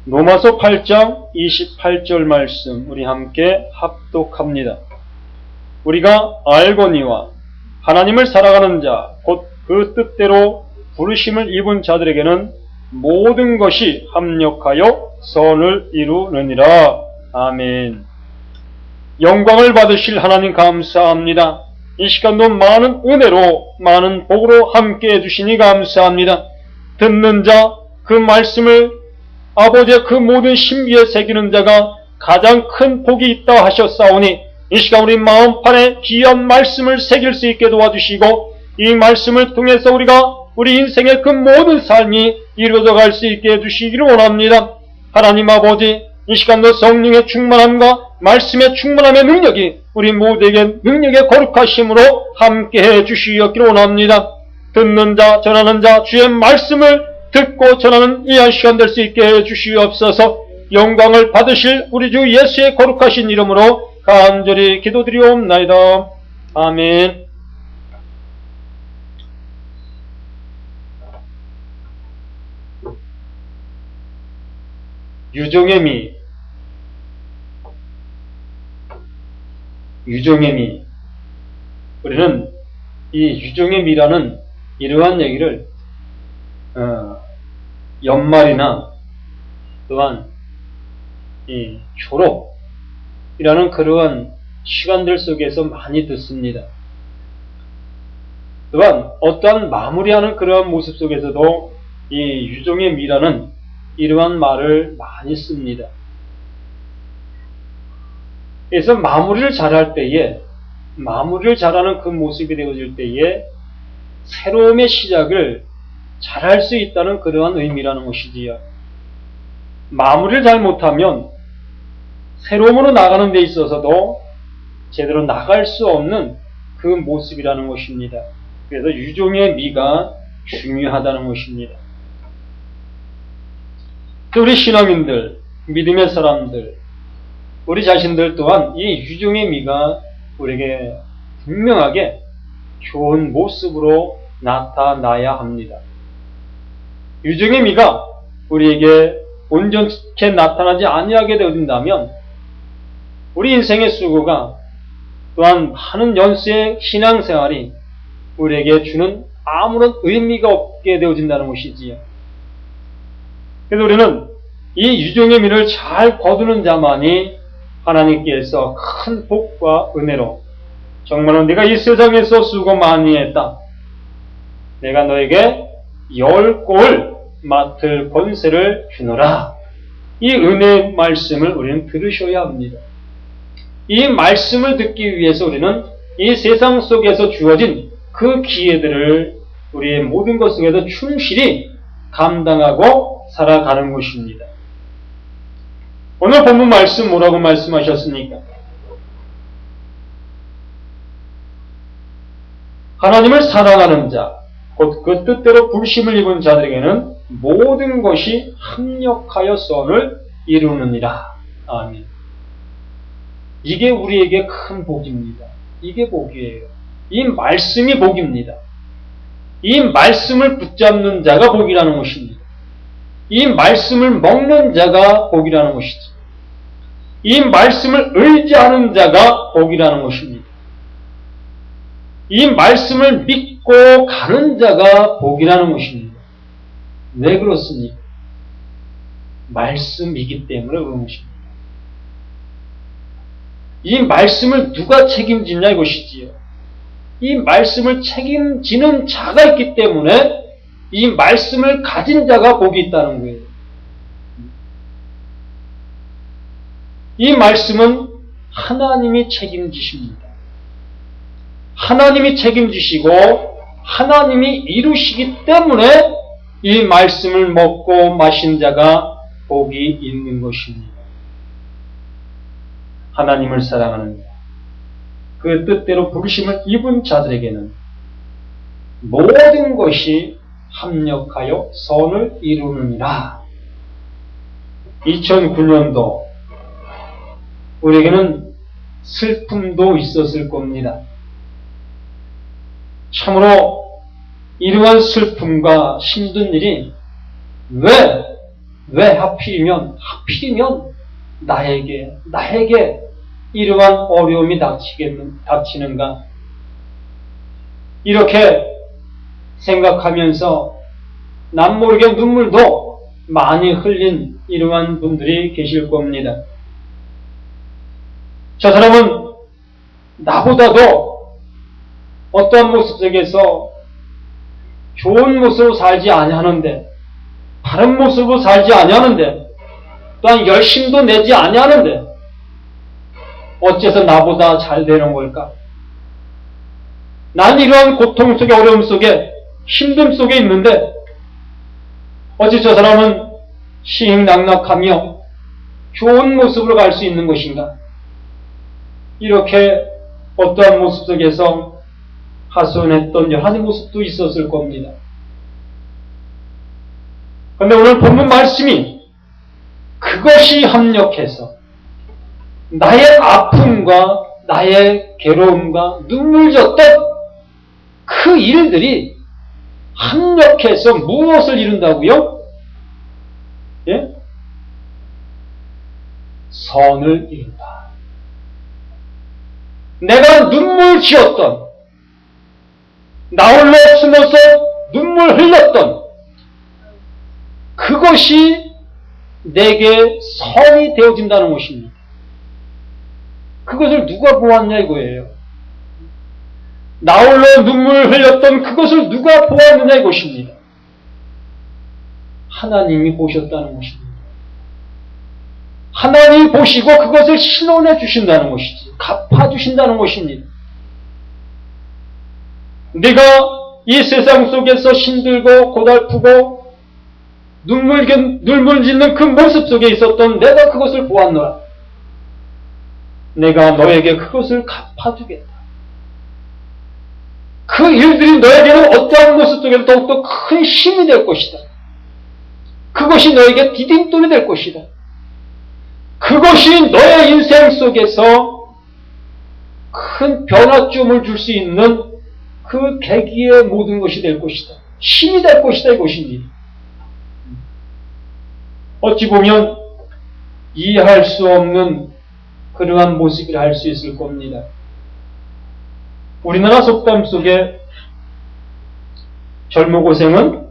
로마서 8장 28절 말씀 우리 함께 합독합니다. 우리가 알거니와 하나님을 사랑하는 자 곧 그 뜻대로 부르심을 입은 자들에게는 모든 것이 합력하여 선을 이루느니라. 아멘. 영광을 받으실 하나님 감사합니다. 이 시간도 많은 은혜로 많은 복으로 함께해 주시니 감사합니다. 듣는 자 그 말씀을 아버지의 그 모든 신비에 새기는 자가 가장 큰 복이 있다 하셨사오니 이 시간 우리 마음판에 귀한 말씀을 새길 수 있게 도와주시고 이 말씀을 통해서 우리가 우리 인생의 그 모든 삶이 이루어져 갈 수 있게 해주시기를 원합니다. 하나님 아버지, 이 시간도 성령의 충만함과 말씀의 충만함의 능력이 우리 모두에게 능력의 거룩하심으로 함께해 주시었기를 원합니다. 듣는 자, 전하는 자, 주의 말씀을 듣고 전하는 이 시간 될 수 있게 해 주시옵소서. 영광을 받으실 우리 주 예수의 거룩하신 이름으로 간절히 기도드리옵나이다. 아멘. 유종의 미. 우리는 이 유종의 미라는 이러한 얘기를 연말이나 또한 이 졸업이라는 그러한 시간들 속에서 많이 듣습니다. 또한 어떠한 마무리하는 그러한 모습 속에서도 이 유종의 미라는 이러한 말을 많이 씁니다. 그래서 마무리를 잘할 때에, 마무리를 잘하는 그 모습이 되어질 때에 새로움의 시작을 잘할 수 있다는 그러한 의미라는 것이지요. 마무리를 잘 못하면 새로움으로 나가는 데 있어서도 제대로 나갈 수 없는 그 모습이라는 것입니다. 그래서 유종의 미가 중요하다는 것입니다. 또 우리 신앙인들, 믿음의 사람들, 우리 자신들 또한 이 유종의 미가 우리에게 분명하게 좋은 모습으로 나타나야 합니다. 유종의 미가 우리에게 온전케 나타나지 아니하게 되어진다면 우리 인생의 수고가 또한 많은 연수의 신앙생활이 우리에게 주는 아무런 의미가 없게 되어진다는 것이지요. 그래서 우리는 이 유종의 미를 잘 거두는 자만이 하나님께서 큰 복과 은혜로 정말로 내가 이 세상에서 수고 많이 했다. 내가 너에게 10골 맡을 권세를 주노라. 이 은혜의 말씀을 우리는 들으셔야 합니다. 이 말씀을 듣기 위해서 우리는 이 세상 속에서 주어진 그 기회들을 우리의 모든 것 속에서 충실히 감당하고 살아가는 것입니다. 오늘 본문 말씀 뭐라고 말씀하셨습니까? 하나님을 사랑하는 자, 곧 그 뜻대로 불심을 입은 자들에게는 모든 것이 합력하여 선을 이루느니라. 아멘. 이게 우리에게 큰 복입니다. 이게 복이에요. 이 말씀이 복입니다. 이 말씀을 붙잡는 자가 복이라는 것입니다. 이 말씀을 먹는 자가 복이라는 것이죠. 이 말씀을 의지하는 자가 복이라는 것입니다. 이 말씀을 믿고 가는 자가 복이라는 것입니다. 왜 그렇습니까? 말씀이기 때문에 그런 것입니다. 이 말씀을 누가 책임지냐 이것이지요. 이 말씀을 책임지는 자가 있기 때문에 이 말씀을 가진 자가 복이 있다는 거예요. 이 말씀은 하나님이 책임지십니다. 하나님이 책임지시고 하나님이 이루시기 때문에 이 말씀을 먹고 마신 자가 복이 있는 것입니다. 하나님을 사랑하는 자, 그 뜻대로 부르심을 입은 자들에게는 모든 것이 합력하여 선을 이루느니라. 2009년도 우리에게는 슬픔도 있었을 겁니다. 참으로 이러한 슬픔과 힘든 일이 왜 왜 하필이면 나에게 이러한 어려움이 닥치는가? 이렇게 생각하면서 남모르게 눈물도 많이 흘린 이러한 분들이 계실 겁니다. 저 사람은 나보다도 어떠한 모습 속에서 좋은 모습으로 살지 아니하는데, 바른 모습으로 살지 아니하는데, 또한 열심도 내지 아니하는데 어째서 나보다 잘 되는 걸까? 난 이러한 고통 속에, 어려움 속에, 힘듦 속에 있는데 어찌 저 사람은 시행낙락하며 좋은 모습으로 갈 수 있는 것인가? 이렇게 어떠한 모습 속에서 하소연했던 여러 가지 모습도 있었을 겁니다. 그런데 오늘 본문 말씀이 그것이 합력해서 나의 아픔과 나의 괴로움과 눈물 졌던 그 일들이 합력해서 무엇을 이룬다고요? 예? 선을 이룬다. 내가 눈물 지었던, 나홀로 숨어서 눈물 흘렸던 그것이 내게 선이 되어진다는 것입니다. 그것을 누가 보았냐 이거예요. 나홀로 눈물 흘렸던 그것을 누가 보았느냐 이것입니다. 하나님이 보셨다는 것입니다. 하나님이 보시고 그것을 신원해 주신다는 것이지, 갚아주신다는 것입니다. 네가 이 세상 속에서 힘들고 고달프고 눈물 짓는 그 모습 속에 있었던 내가 그것을 보았노라. 내가 너에게 그것을 갚아주겠다. 그 일들이 너에게는 어떠한 모습 속에서 더욱더 큰 힘이 될 것이다. 그것이 너에게 디딤돌이 될 것이다. 그것이 너의 인생 속에서 큰 변화점을 줄 수 있는 그 계기의 모든 것이 될 것이다. 힘이 될 것이다 이것입니다. 어찌 보면 이해할 수 없는 그러한 모습이라 할 수 있을 겁니다. 우리나라 속담 속에 젊어고생은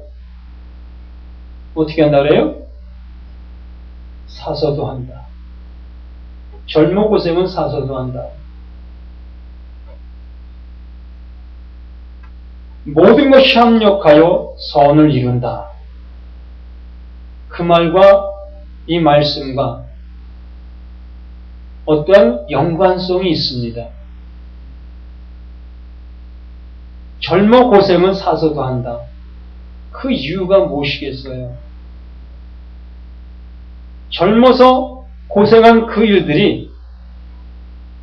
어떻게 한다 그래요? 사서도 한다. 젊어고생은 사서도 한다. 모든 것이 합력하여 선을 이룬다. 그 말과 이 말씀과 어떠한 연관성이 있습니다. 젊어 고생은 사서도 한다. 그 이유가 무엇이겠어요? 젊어서 고생한 그 일들이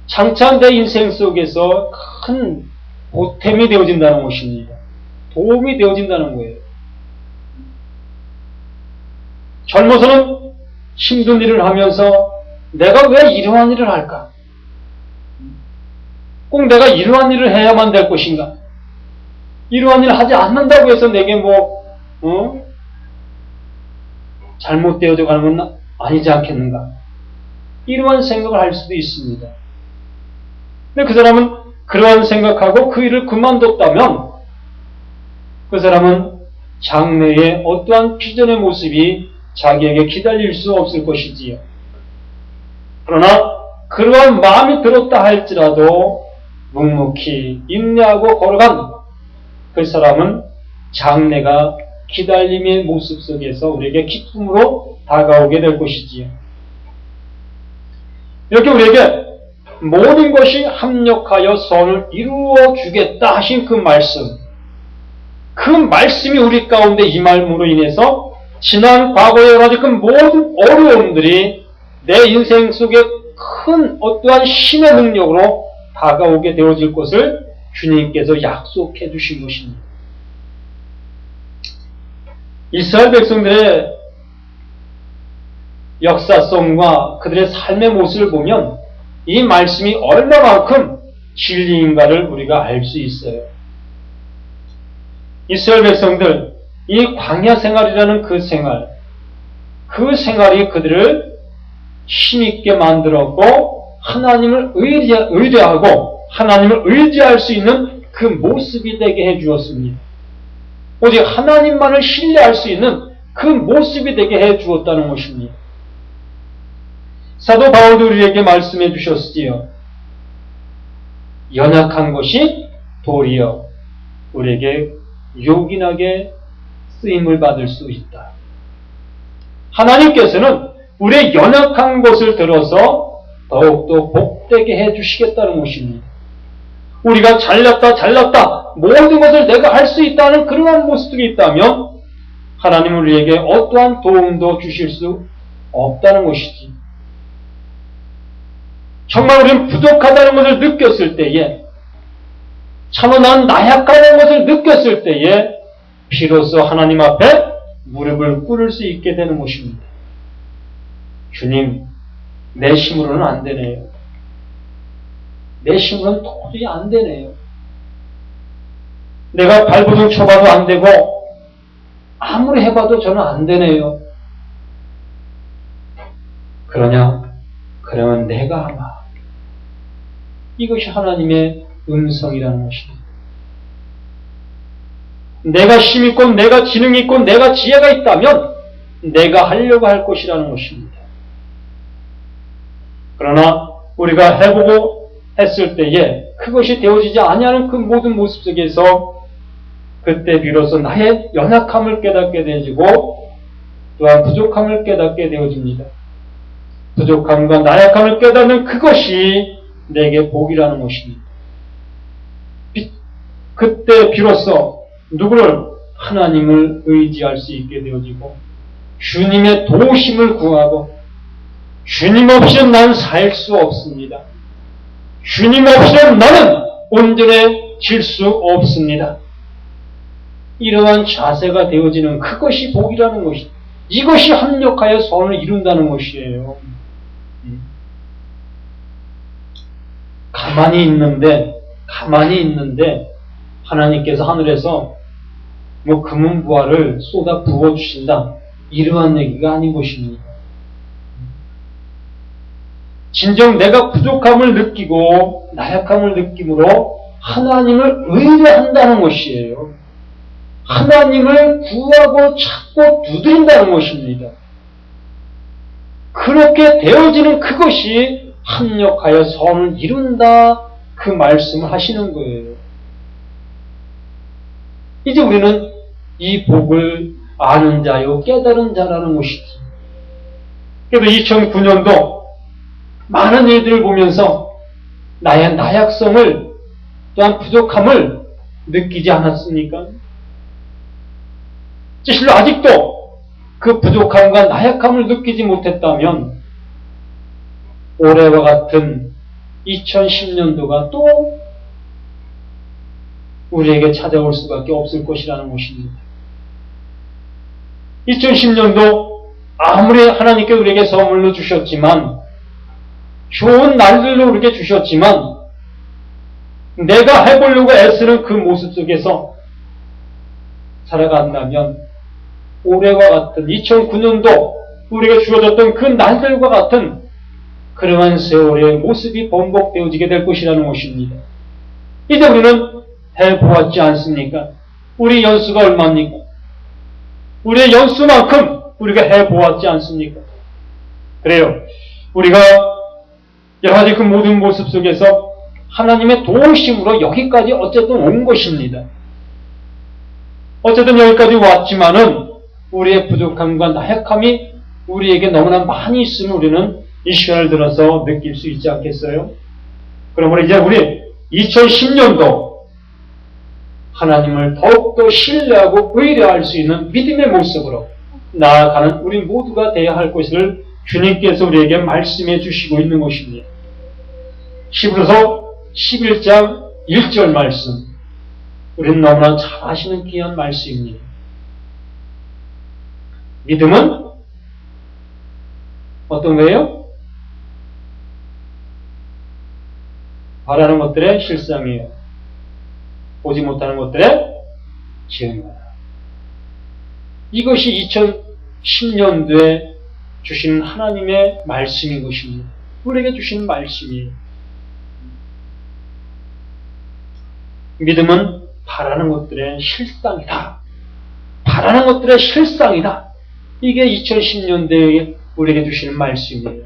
장차 내 인생 속에서 큰 보탬이 되어진다는 것입니다. 도움이 되어진다는 거예요. 젊어서는 힘든 일을 하면서 내가 왜 이러한 일을 할까? 꼭 내가 이러한 일을 해야만 될 것인가? 이러한 일을 하지 않는다고 해서 내게 잘못되어져 가는 건 아니지 않겠는가? 이러한 생각을 할 수도 있습니다. 근데 그 사람은 그러한 생각하고 그 일을 그만뒀다면 그 사람은 장래에 어떠한 비전의 모습이 자기에게 기다릴 수 없을 것이지요. 그러나 그러한 마음이 들었다 할지라도 묵묵히 인내하고 걸어간 그 사람은 장래가 기다림의 모습 속에서 우리에게 기쁨으로 다가오게 될 것이지요. 이렇게 우리에게 모든 것이 합력하여 선을 이루어 주겠다 하신 그 말씀, 그 말씀이 우리 가운데 임함으로 인해서 지난 과거의 여러 가지 그 모든 어려움들이 내 인생 속에 큰 어떠한 신의 능력으로 다가오게 되어질 것을 주님께서 약속해 주신 것입니다. 이스라엘 백성들의 역사성과 그들의 삶의 모습을 보면 이 말씀이 얼마만큼 진리인가를 우리가 알 수 있어요. 이스라엘 백성들, 이 광야 생활이라는 그 생활, 그 생활이 그들을 힘있게 만들었고 하나님을 의뢰하고 하나님을 의지할 수 있는 그 모습이 되게 해주었습니다. 오직 하나님만을 신뢰할 수 있는 그 모습이 되게 해주었다는 것입니다. 사도 바울도 우리에게 말씀해 주셨지요. 연약한 것이 도리어 우리에게 요긴하게 쓰임을 받을 수 있다. 하나님께서는 우리의 연약한 것을 들어서 더욱더 복되게 해주시겠다는 것입니다. 우리가 잘났다 모든 것을 내가 할 수 있다는 그러한 모습들이 있다면 하나님은 우리에게 어떠한 도움도 주실 수 없다는 것이지. 정말 우리는 부족하다는 것을 느꼈을 때에, 참으로 난 나약하다는 것을 느꼈을 때에 비로소 하나님 앞에 무릎을 꿇을 수 있게 되는 것입니다. 주님, 내 힘으로는 안 되네요. 내 힘으로는 도저히 안 되네요. 내가 발버둥 쳐봐도 안 되고 아무리 해봐도 저는 안 되네요. 그러면 내가 하마. 이것이 하나님의 음성이라는 것입니다. 내가 힘있고 내가 지능이 있고 내가 지혜가 있다면 내가 하려고 할 것이라는 것입니다. 그러나 우리가 해보고 했을 때에 그것이 되어지지 아니하는 그 모든 모습 속에서 그때 비로소 나의 연약함을 깨닫게 되어지고 또한 부족함을 깨닫게 되어집니다. 부족함과 나약함을 깨닫는 그것이 내게 복이라는 것입니다. 그때 비로소 누구를? 하나님을 의지할 수 있게 되어지고 주님의 도우심을 구하고 주님 없이는 난 살 수 없습니다. 주님 없이는 나는 온전해질 수 없습니다. 이러한 자세가 되어지는 그것이 복이라는 것이, 이것이 합력하여 선을 이룬다는 것이에요. 가만히 있는데 하나님께서 하늘에서 금은부화를 쏟아 부어주신다, 이러한 얘기가 아닌 것입니다. 진정 내가 부족함을 느끼고 나약함을 느낌으로 하나님을 의뢰한다는 것이에요. 하나님을 구하고 찾고 두드린다는 것입니다. 그렇게 되어지는 그것이 합력하여 선을 이룬다, 그 말씀을 하시는 거예요. 이제 우리는 이 복을 아는 자요 깨달은 자라는 것이지. 그래도 2009년도 많은 일들을 보면서 나의 나약성을 또한 부족함을 느끼지 않았습니까? 실로 아직도 그 부족함과 나약함을 느끼지 못했다면 올해와 같은 2010년도가 또 우리에게 찾아올 수밖에 없을 것이라는 것입니다. 2010년도 아무리 하나님께 우리에게 선물로 주셨지만, 좋은 날들로 우리에게 주셨지만, 내가 해보려고 애쓰는 그 모습 속에서 살아간다면 올해와 같은 2009년도 우리에게 주어졌던 그 날들과 같은 그러한 세월의 모습이 번복되어지게 될 것이라는 것입니다. 이제 우리는 해보았지 않습니까? 우리 연수가 얼마입니까? 우리의 연수만큼 우리가 해보았지 않습니까? 그래요. 우리가 여러 가지 그 모든 모습 속에서 하나님의 도우심으로 여기까지 어쨌든 온 것입니다. 어쨌든 여기까지 왔지만은 우리의 부족함과 나약함이 우리에게 너무나 많이 있으면 우리는 이 시간을 들어서 느낄 수 있지 않겠어요? 그러므로 이제 우리 2010년도 하나님을 더욱더 신뢰하고 의뢰할 수 있는 믿음의 모습으로 나아가는 우리 모두가 되어야 할 것을 주님께서 우리에게 말씀해 주시고 있는 것입니다. 히브리서 11장 1절 말씀, 우리는 너무나 잘 아시는 귀한 말씀입니다. 믿음은 어떤 거예요? 바라는 것들의 실상이에요. 보지 못하는 것들의 지음이다. 이것이 2010년도에 주신 하나님의 말씀인 것입니다. 우리에게 주신 말씀이에요. 믿음은 바라는 것들의 실상이다. 바라는 것들의 실상이다. 이게 2010년대에 우리에게 주시는 말씀이에요.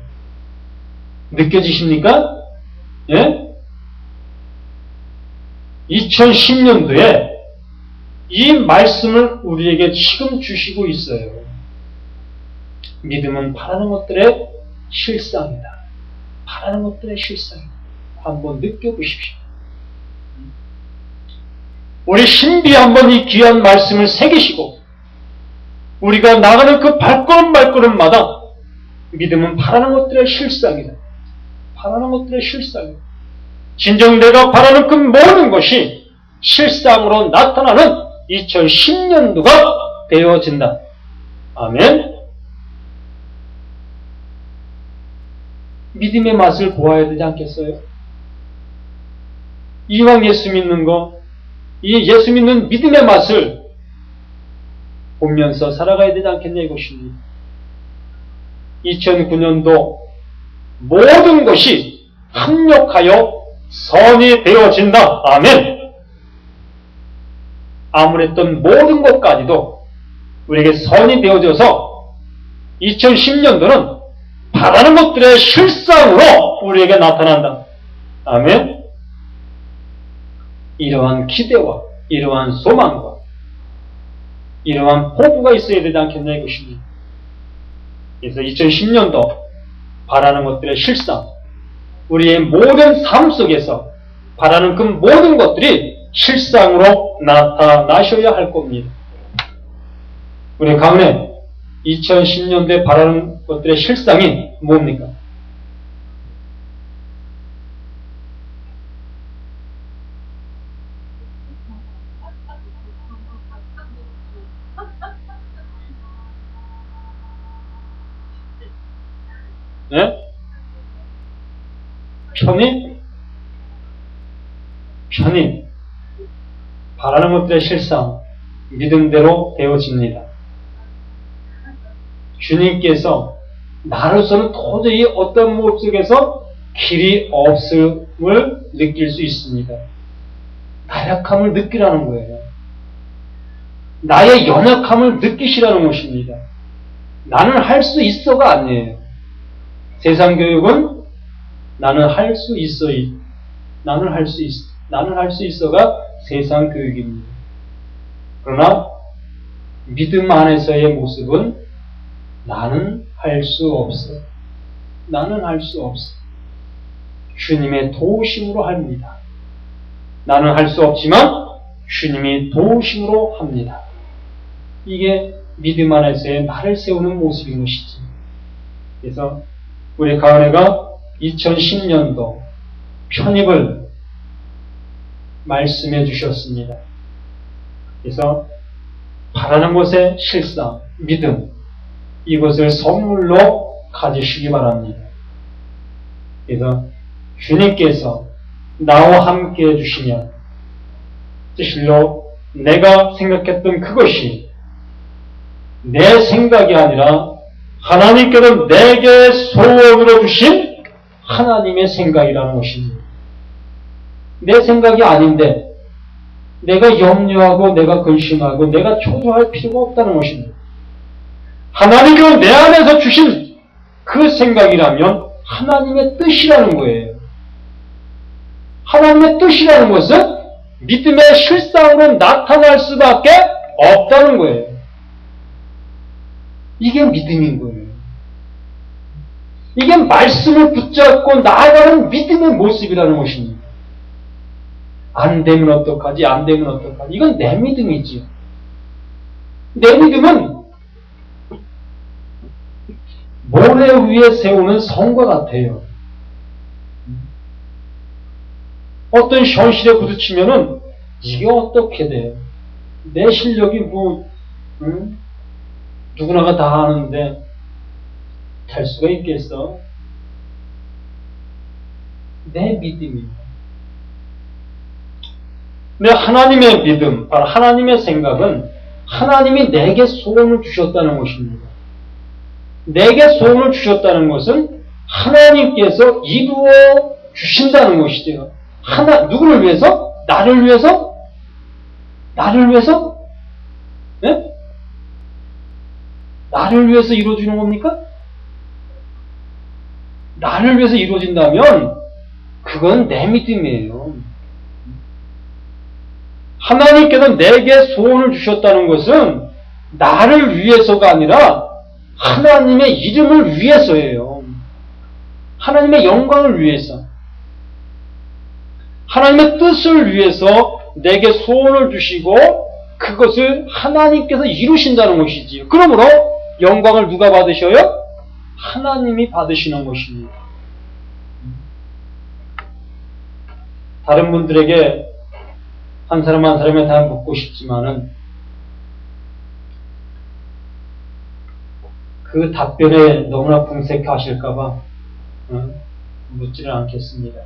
느껴지십니까? 예? 2010년도에 이 말씀을 우리에게 지금 주시고 있어요. 믿음은 바라는 것들의 실상이다. 바라는 것들의 실상이다. 한번 느껴보십시오. 우리 신비 한번 이 귀한 말씀을 새기시고 우리가 나가는 그 발걸음마다 믿음은 바라는 것들의 실상이다. 바라는 것들의 실상이다. 진정 내가 바라는 그 모든 것이 실상으로 나타나는 2010년도가 되어진다. 아멘. 믿음의 맛을 보아야 되지 않겠어요? 이왕 예수 믿는 거, 이 예수 믿는 믿음의 맛을 보면서 살아가야 되지 않겠냐 이것입니다. 2009년도 모든 것이 합력하여 선이 되어진다. 아멘. 아무랬던 모든 것까지도 우리에게 선이 되어져서 2010년도는 바라는 것들의 실상으로 우리에게 나타난다. 아멘. 이러한 기대와 이러한 소망과 이러한 포부가 있어야 되지 않겠냐 이것입니다. 그래서 2010년도 바라는 것들의 실상, 우리의 모든 삶 속에서 바라는 그 모든 것들이 실상으로 나타나셔야 할 겁니다. 우리 가운데 2010년도에 바라는 것들의 실상이 뭡니까? 네? 편히 바라는 것들의 실상, 믿음대로 되어집니다. 주님께서 나로서는 도저히 어떤 모습 속에서 길이 없음을 느낄 수 있습니다. 나약함을 느끼라는 거예요. 나의 연약함을 느끼시라는 것입니다. 나는 할 수 있어가 아니에요. 세상 교육은 나는 할 수 있어, 나는 할 수 있어가 세상 교육입니다. 그러나 믿음 안에서의 모습은 나는 할 수 없어. 나는 할 수 없어. 주님의 도우심으로 합니다. 나는 할 수 없지만 주님이 도우심으로 합니다. 이게 믿음 안에서의 나를 세우는 모습인 것이지. 그래서 우리 가은이가 2010년도 편입을 말씀해 주셨습니다. 그래서 바라는 것의 실상, 믿음, 이것을 선물로 가지시기 바랍니다. 그래서 주님께서 나와 함께 해주시면 실로 내가 생각했던 그것이 내 생각이 아니라 하나님께서 내게 소원으로 주신 하나님의 생각이라는 것입니다. 내 생각이 아닌데 내가 염려하고 내가 근심하고 내가 초조할 필요가 없다는 것입니다. 하나님께서 내 안에서 주신 그 생각이라면 하나님의 뜻이라는 거예요. 하나님의 뜻이라는 것은 믿음의 실상으로 나타날 수밖에 없다는 거예요. 이게 믿음인 거예요. 이게 말씀을 붙잡고 나아가는 믿음의 모습이라는 것입니다. 안 되면 어떡하지? 안 되면 어떡하지? 이건 내 믿음이지요. 내 믿음은 모래 위에 세우는 성과 같아요. 어떤 현실에 부딪히면은 이게 어떻게 돼요? 내 실력이 누구나가 다 아는데 될 수가 있겠어? 내 믿음입니다. 내 하나님의 믿음, 바로 하나님의 생각은 하나님이 내게 소원을 주셨다는 것입니다. 내게 소원을 주셨다는 것은 하나님께서 이루어 주신다는 것이죠. 누구를 위해서? 나를 위해서? 나를 위해서? 네? 나를 위해서 이루어지는 겁니까? 나를 위해서 이루어진다면 그건 내 믿음이에요. 하나님께서 내게 소원을 주셨다는 것은 나를 위해서가 아니라 하나님의 이름을 위해서예요. 하나님의 영광을 위해서. 하나님의 뜻을 위해서 내게 소원을 주시고 그것을 하나님께서 이루신다는 것이지요. 그러므로 영광을 누가 받으셔요? 하나님이 받으시는 것입니다. 다른 분들에게 한 사람 한 사람에 다 묻고 싶지만은 그 답변에 너무나 궁색하실까봐 묻지는 않겠습니다.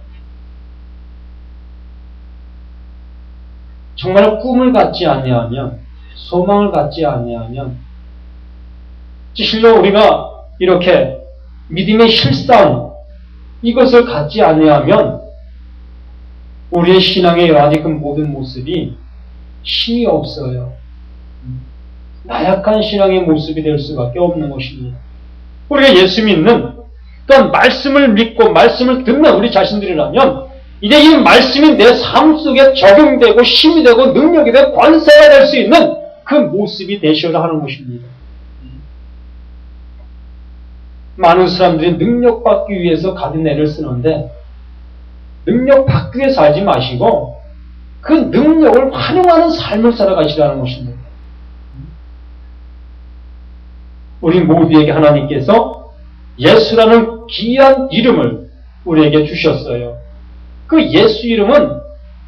정말 꿈을 갖지 아니하면, 소망을 갖지 아니하면, 실로 우리가 이렇게 믿음의 실상, 이것을 갖지 아니하면 우리의 신앙의 아직 그 모든 모습이 힘이 없어요. 나약한 신앙의 모습이 될 수밖에 없는 것입니다. 우리가 예수 믿는, 또한 말씀을 믿고 말씀을 듣는 우리 자신들이라면 이제 이 말씀이 내 삶 속에 적용되고 힘이 되고 능력이 되고 권세가 될 수 있는 그 모습이 되셔야 하는 것입니다. 많은 사람들이 능력 받기 위해서 가진 애를 쓰는데 능력 받기 위해 살지 마시고 그 능력을 활용하는 삶을 살아가시라는 것입니다. 우리 모두에게 하나님께서 예수라는 귀한 이름을 우리에게 주셨어요. 그 예수 이름은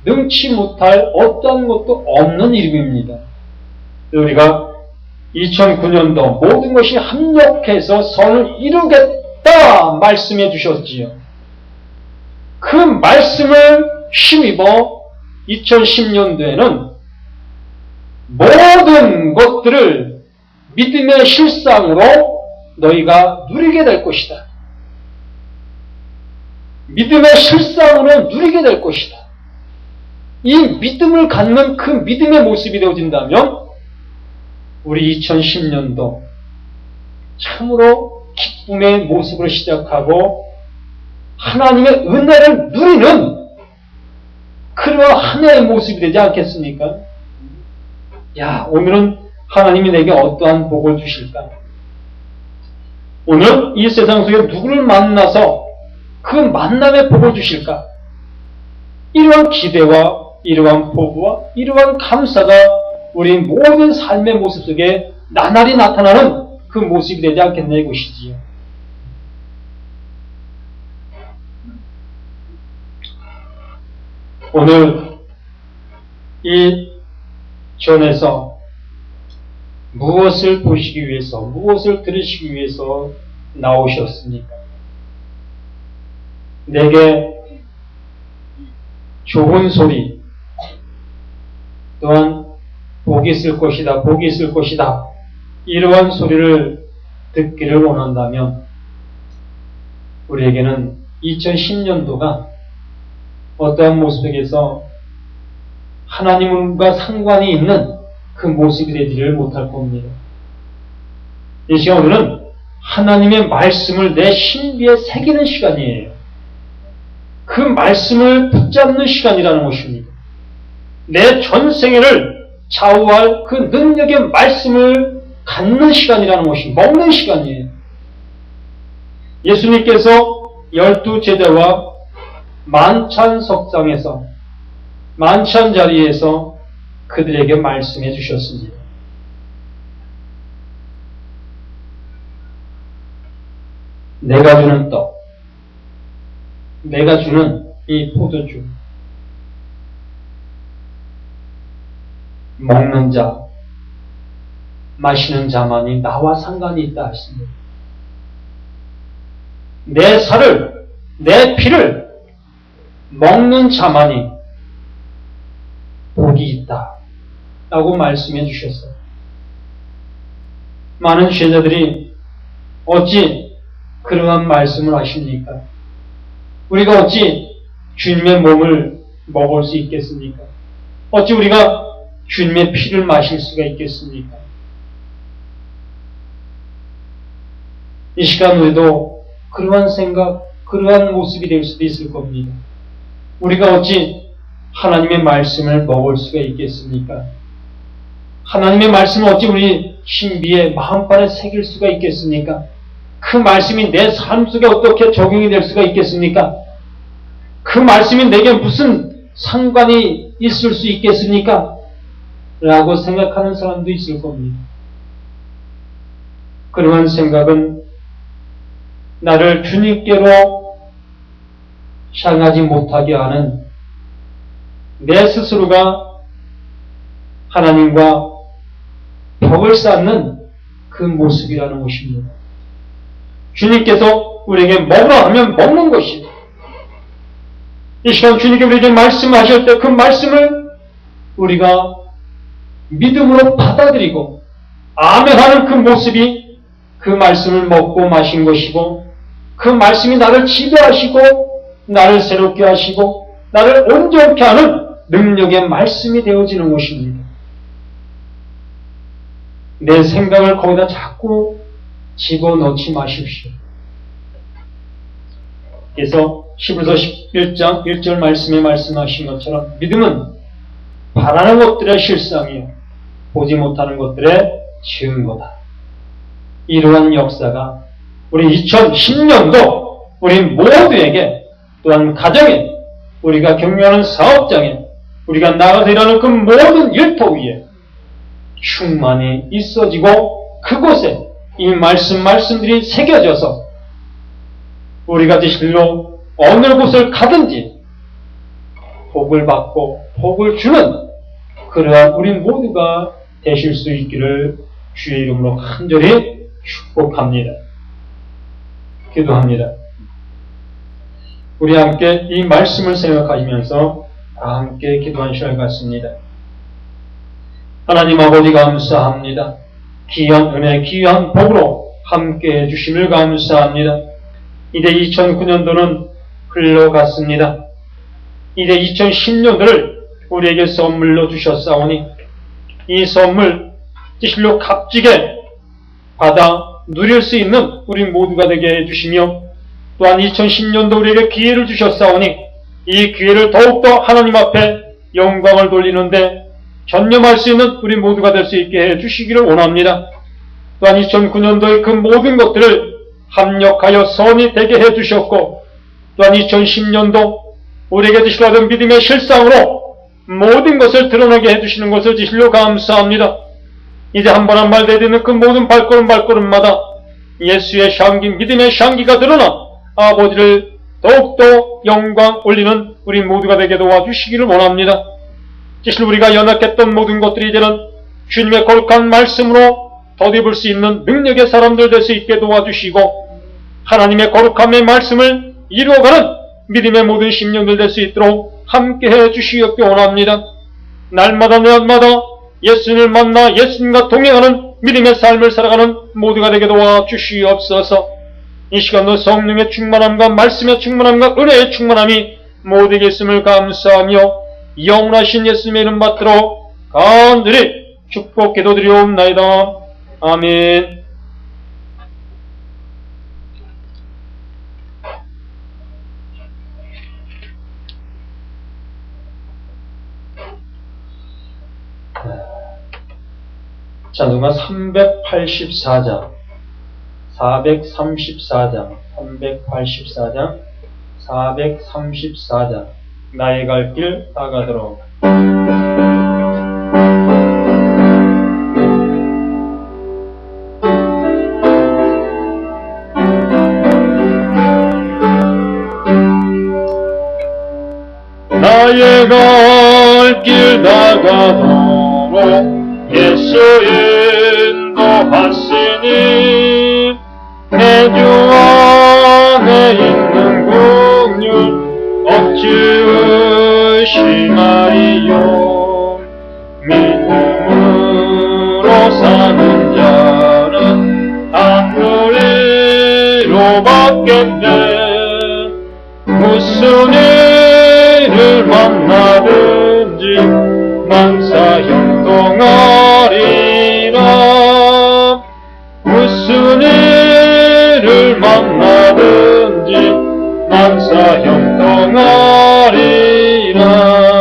능치 못할 어떠한 것도 없는 이름입니다. 우리가 2009년도 모든 것이 합력해서 선을 이루겠다 말씀해 주셨지요. 그 말씀을 힘입어 2010년도에는 모든 것들을 믿음의 실상으로 너희가 누리게 될 것이다. 믿음의 실상으로 누리게 될 것이다. 이 믿음을 갖는 그 믿음의 모습이 되어진다면 우리 2010년도 참으로 기쁨의 모습으로 시작하고 하나님의 은혜를 누리는 그러한 한 해의 모습이 되지 않겠습니까? 야, 오늘은 하나님이 내게 어떠한 복을 주실까? 오늘 이 세상 속에 누구를 만나서 그 만남의 복을 주실까? 이러한 기대와 이러한 포부와 이러한 감사가 우리 모든 삶의 모습 속에 나날이 나타나는 그 모습이 되지 않겠나 이것이지요. 오늘 이 전에서 무엇을 보시기 위해서, 무엇을 들으시기 위해서 나오셨습니까? 내게 좋은 소리, 또한 복이 있을 것이다, 복이 있을 것이다, 이러한 소리를 듣기를 원한다면 우리에게는 2010년도가 어떠한 모습에서 하나님과 상관이 있는 그 모습이 되지를 못할 겁니다. 이 시간 오늘은 하나님의 말씀을 내 신비에 새기는 시간이에요. 그 말씀을 붙잡는 시간이라는 것입니다. 내 전생애를 좌우할 그 능력의 말씀을 갖는 시간이라는 것이 먹는 시간이에요. 예수님께서 12제자와 만찬석상에서 만찬 자리에서 그들에게 말씀해 주셨습니다. 내가 주는 떡, 내가 주는 이 포도주, 먹는 자, 마시는 자만이 나와 상관이 있다 하십니다. 내 살을, 내 피를 먹는 자만이 복이 있다 라고 말씀해 주셨어요. 많은 제자들이 어찌 그러한 말씀을 하십니까? 우리가 어찌 주님의 몸을 먹을 수 있겠습니까? 어찌 우리가 주님의 피를 마실 수가 있겠습니까? 이 시간 우리도 그러한 생각, 그러한 모습이 될 수도 있을 겁니다. 우리가 어찌 하나님의 말씀을 먹을 수가 있겠습니까? 하나님의 말씀을 어찌 우리 신비에 마음판에 새길 수가 있겠습니까? 그 말씀이 내 삶 속에 어떻게 적용이 될 수가 있겠습니까? 그 말씀이 내게 무슨 상관이 있을 수 있겠습니까? 라고 생각하는 사람도 있을 겁니다. 그러한 생각은 나를 주님께로 향하지 못하게 하는 내 스스로가 하나님과 벽을 쌓는 그 모습이라는 것입니다. 주님께서 우리에게 먹으라 하면 먹는 것이다. 이 시간 주님께 우리에게 말씀하실 때 그 말씀을 우리가 믿음으로 받아들이고 아멘하는 그 모습이 그 말씀을 먹고 마신 것이고 그 말씀이 나를 지배하시고 나를 새롭게 하시고 나를 온전케 하는 능력의 말씀이 되어지는 것입니다. 내 생각을 거기다 자꾸 집어넣지 마십시오. 그래서 히브리서 11장 1절 말씀에 말씀하신 것처럼 믿음은 바라는 것들의 실상이요 보지 못하는 것들의 증거다. 이러한 역사가 우리 2010년도 우리 모두에게 또한 가정에 우리가 경영하는 사업장에 우리가 나가서 일하는 그 모든 일터 위에 충만히 있어지고 그곳에 이 말씀들이 새겨져서 우리가 진실로 어느 곳을 가든지 복을 받고 복을 주는 그러한 우리 모두가 되실 수 있기를 주의 이름으로 간절히 축복합니다. 기도합니다. 우리 함께 이 말씀을 생각하시면서 다 함께 기도한 시간 같습니다. 하나님 아버지 감사합니다. 귀한 은혜, 귀한 복으로 함께 해주심을 감사합니다. 이제 2009년도는 흘러갔습니다. 이제 2010년도를 우리에게 선물로 주셨사오니 이 선물 진실로 값지게 받아 누릴 수 있는 우리 모두가 되게 해주시며 또한 2010년도 우리에게 기회를 주셨사오니 이 기회를 더욱더 하나님 앞에 영광을 돌리는데 전념할 수 있는 우리 모두가 될 수 있게 해주시기를 원합니다. 또한 2009년도의 그 모든 것들을 합력하여 선이 되게 해주셨고 또한 2010년도 우리에게 주시려던 믿음의 실상으로 모든 것을 드러나게 해주시는 것을 진실로 감사합니다. 이제 한 번 한 말 내딛는 그 모든 발걸음마다 예수의 향기, 믿음의 향기가 드러나 아버지를 더욱더 영광 올리는 우리 모두가 되게 도와주시기를 원합니다. 진실 우리가 연약했던 모든 것들이 이제는 주님의 거룩한 말씀으로 덧입을 수 있는 능력의 사람들 될 수 있게 도와주시고 하나님의 거룩함의 말씀을 이루어가는 믿음의 모든 심령들 될 수 있도록 함께해 주시옵기 원합니다. 날마다 예수님을 만나 예수님과 동행하는 믿음의 삶을 살아가는 모두가 되게 도와주시옵소서. 이 시간도 성령의 충만함과 말씀의 충만함과 은혜의 충만함이 모두에게 있음을 감사하며 영원하신 예수님의 이름 받들어 간절히 축복 기도드리옵나이다. 아멘. 찬송가 384장, 434장, 384장, 434장, 나의 갈 길 다가도록. 나의 갈 길 다가도록 예수 인도하시니 내 주 안에 있는 긍휼 어찌 의심하리요. 믿음으로 사는 자는 안 누리 뒤로 받겠네. 무슨 일을 만나든지 난 사형통하리라. 무슨 일을 만나든지 난 사형통하리라.